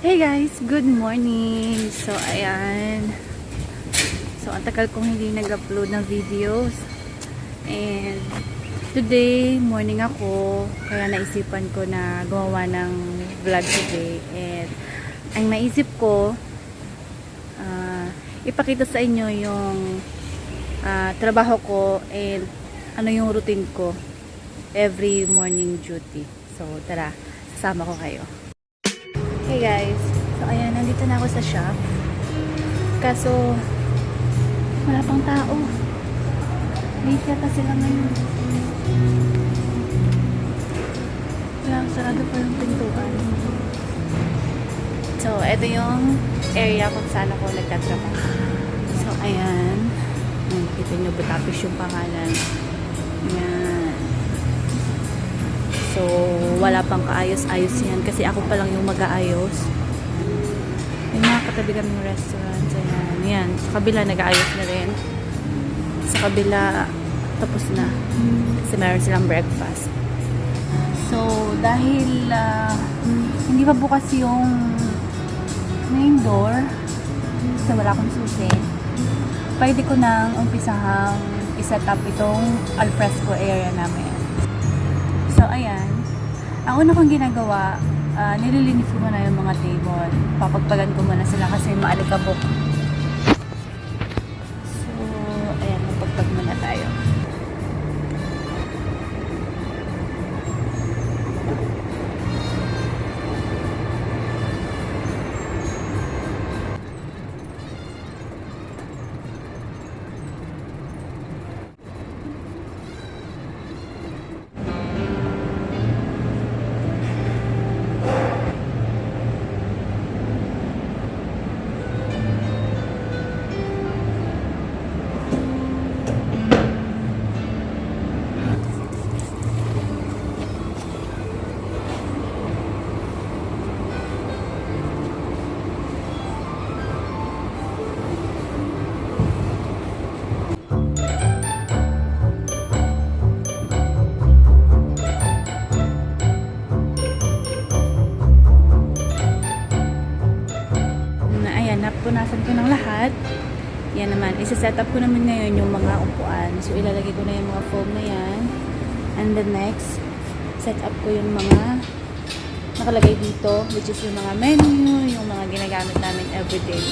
Hey guys, good morning. So ayan. So ang tagal kong hindi nag-upload ng videos. And today, morning ako. Kaya naisipan ko na gumawa ng vlog today. And ang naisip ko, ipakita sa inyo yung trabaho ko and ano yung routine ko every morning duty. So tara, sasama ko kayo. Hey guys, so ayan, nandito na ako sa shop. Kaso wala pang tao. Late yata sila ngayon. Wala, sarado pa yung pintuan. So ito yung area kung saan ako nagtatrabaho. So ayan, kita nyo Butapis yung pangalan. Ayan. So, wala pang kaayos-ayos yan. Kasi ako pa lang yung mag-aayos. May mga katabi kaming restaurant. Ayan. Yan. Sa kabila, nag-aayos na rin. Sa kabila, tapos na. Kasi meron silang breakfast. So, dahil hindi pa bukas yung main door, so wala akong susi, pwede ko nang umpisahang iset up itong alfresco area namin. So, ayan. Ang una kong ginagawa, nililinis ko muna yung mga table. Papagpagan ko muna sila kasi maalikabok. So, ayan. Magpagpag muna tayo. Punasan ko ng lahat. Yan naman. Isa-set up ko naman ngayon yung mga upuan. So, ilalagay ko na yung mga foam na yan. And the next, set up ko yung mga nakalagay dito, which is yung mga menu, yung mga ginagamit namin everyday.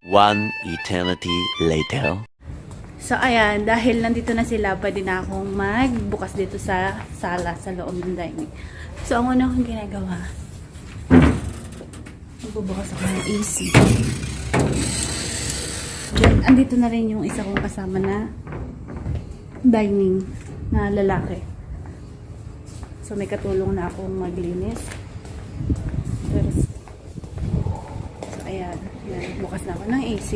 One eternity later. So, ayan. Dahil nandito na sila, pwede na akong magbukas dito sa sala, sa loob ng dining. So, ang una kong ginagawa, magbubukas ako ng AC. Then, andito na rin yung isa kong kasama na dining na lalaki. So, may katulong na akong maglinis. So, ayan. Bukas na ako ng AC.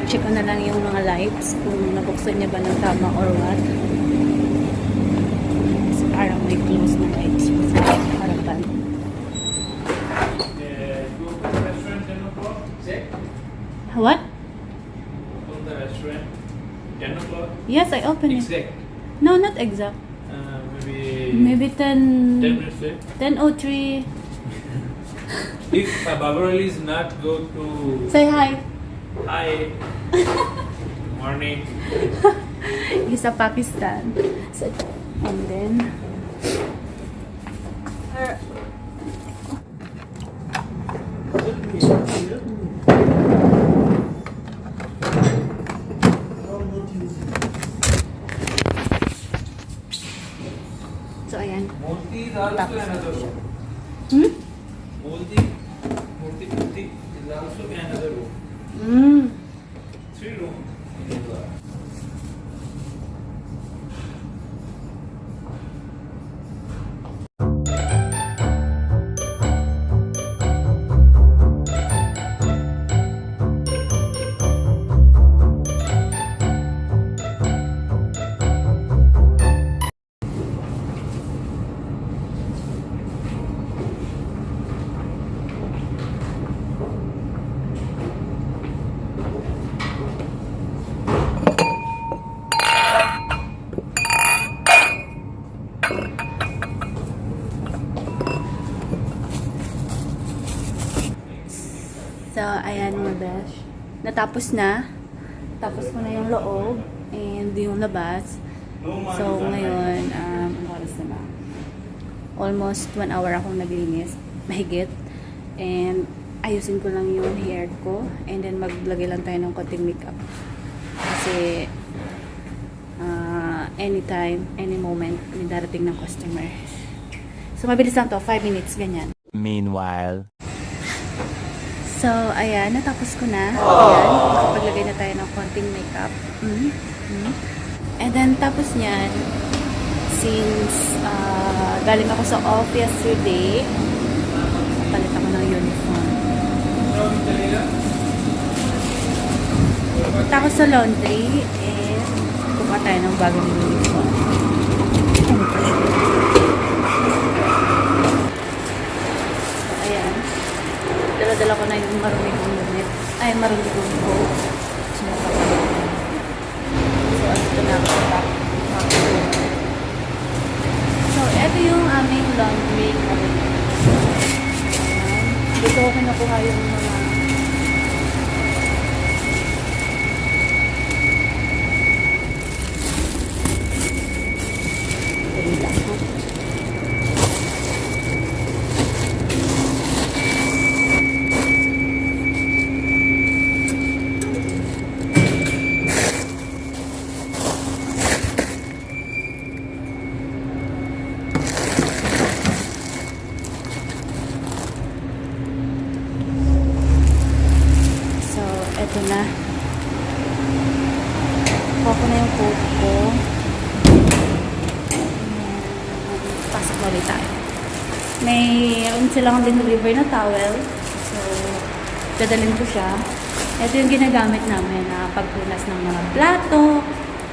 Check ko na lang yung mga lights kung nabuksan niya ba ng tama or what. So, parang may close na lights sa harapan. What? From the restaurant, 10 o'clock? Yes, I opened it. Exact. No, not exact. Maybe 10 minutes late. 10:03. If Babarali is not go to Say hi. hi morning. He's a Pakistan. So, and then, so ayan. Murti is also Tapos. another room. Hmm? Murti is also another room. Hmm. 3 rooms. So, ayan mga besh. Natapos na. Tapos ko na yung loob and yung labas. So, ngayon, ang oras na ba? Almost 1 hour akong naglinis. Mahigit. And, ayusin ko lang yung hair ko. And then, maglagay lang tayo ng konting makeup. Kasi, anytime, any moment, may darating ng customer. So, mabilis lang to. 5 minutes, ganyan. Meanwhile. So, ayan, natapos ko na. Ayan, nakapaglagay na tayo ng konting makeup. And then, tapos niyan, since galing ako sa off yesterday, palit ako ng uniform. Punta ako sa laundry, and kuha tayo ng bagong uniform. So, ayan. Dala-dala ko na yung marumi kong unit. Ay, marumi kong coat. So, ito na ako sa top. So, ito yung aming laundry cabinet. Dito ko nakuha yung mga eto na. Kuha ko na yung coat ko. Pasok na ulit tayo. Mayroon silang deliver na towel. So, dadalhin ko siya. Ito yung ginagamit namin na pagpunas ng mga plato,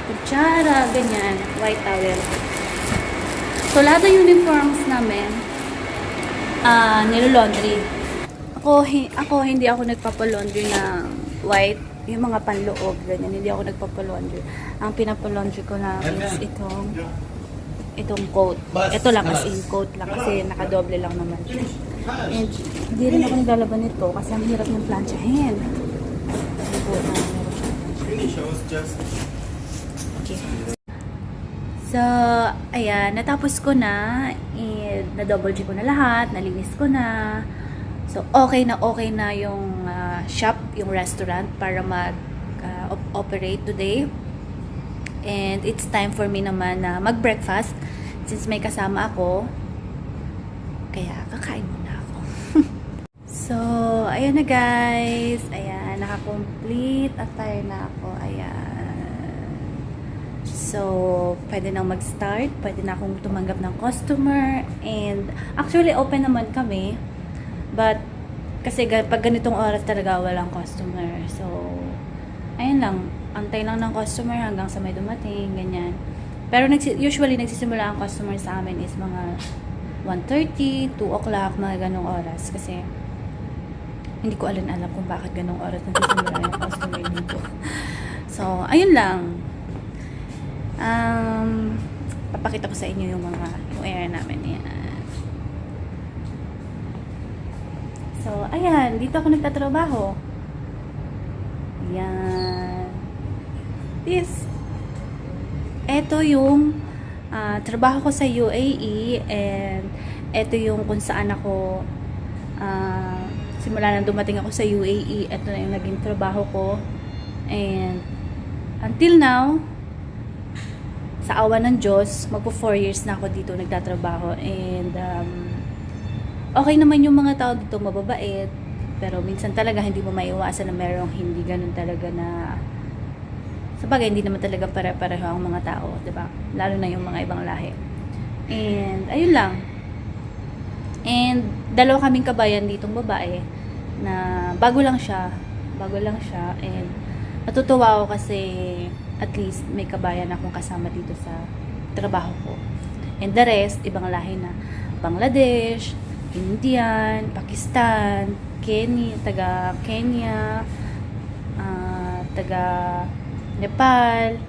kutsara, ganyan. White towel. So, lahat ng uniforms namin, nilolaundry. Ako, hindi ako nagpapalaundry ng white, yung mga panloob, ganyan. Hindi ako nagpapalaundry. Ang pinapalaundry ko na is itong coat. Ito lang as in coat lang kasi nakadoble lang naman siya. And hindi rin ako naglalaban nito kasi ang hirap ng planchahin. Okay. So, ayan, natapos ko na. Na-double check ko na lahat, nalinis ko na. So, okay na yung shop, yung restaurant para mag-operate today. And it's time for me naman na mag-breakfast since may kasama ako. Kaya, kakain muna ako. So, ayan na guys. Ayan, naka-complete attire na ako. Ayan. So, pwede nang mag-start. Pwede na akong tumanggap ng customer. And, actually, open naman kami. But, kasi pag ganitong oras talaga walang customer. So, ayun lang. Antay lang ng customer hanggang sa may dumating, ganyan. Pero usually nagsisimula ang customer sa amin is mga 1:30, 2 o'clock, mga ganong oras. Kasi, hindi ko alam kung bakit ganong oras nagsisimula yung customer dito. So, ayun lang. Papakita ko sa inyo yung area namin. Yan. So, ayan. Dito ako nagtatrabaho. Ayan. This. eto yung trabaho ko sa UAE, and eto yung kung saan ako simula nang dumating ako sa UAE, eto na yung naging trabaho ko. And until now, sa awa ng Diyos, magpo 4 years na ako dito nagtatrabaho. And okay naman yung mga tao dito, mababait. Pero minsan talaga hindi mo maiwasan na merong hindi ganun talaga na, sabagay hindi naman talaga pare-pareho ang mga tao, 'di ba? Lalo na yung mga ibang lahi. And ayun lang. And dalawa kaming kabayan ditong babae na bago lang siya, and natutuwa ako kasi at least may kabayan akong kasama dito sa trabaho ko. And the rest, ibang lahi na. Bangladesh, Indian, Pakistan, taga Kenya, taga Nepal.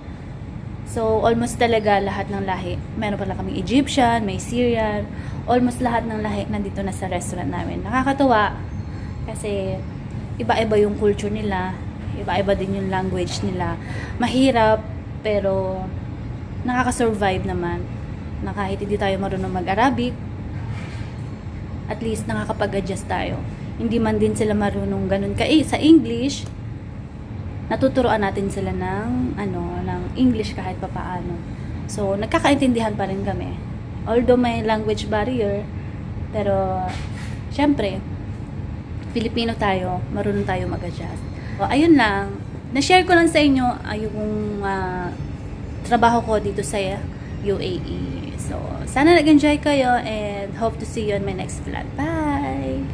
So, almost talaga lahat ng lahi. Meron pala kaming Egyptian, may Syrian. Almost lahat ng lahi nandito na sa restaurant namin. Nakakatuwa kasi iba-iba yung culture nila. Iba-iba din yung language nila. Mahirap, pero nakaka-survive naman. Na kahit hindi tayo marunong mag-Arabic, at least nakakapag-adjust tayo. Hindi man din sila marunong ganun sa English, natuturuan natin sila ng English kahit papaano. So, nagkakaintindihan pa rin kami. Although may language barrier, pero syempre, Filipino tayo, marunong tayo mag-adjust. So, ayun lang. Na-share ko lang sa inyo yung trabaho ko dito sa UAE. So, sana nag-enjoy kayo and hope to see you on my next vlog. Bye!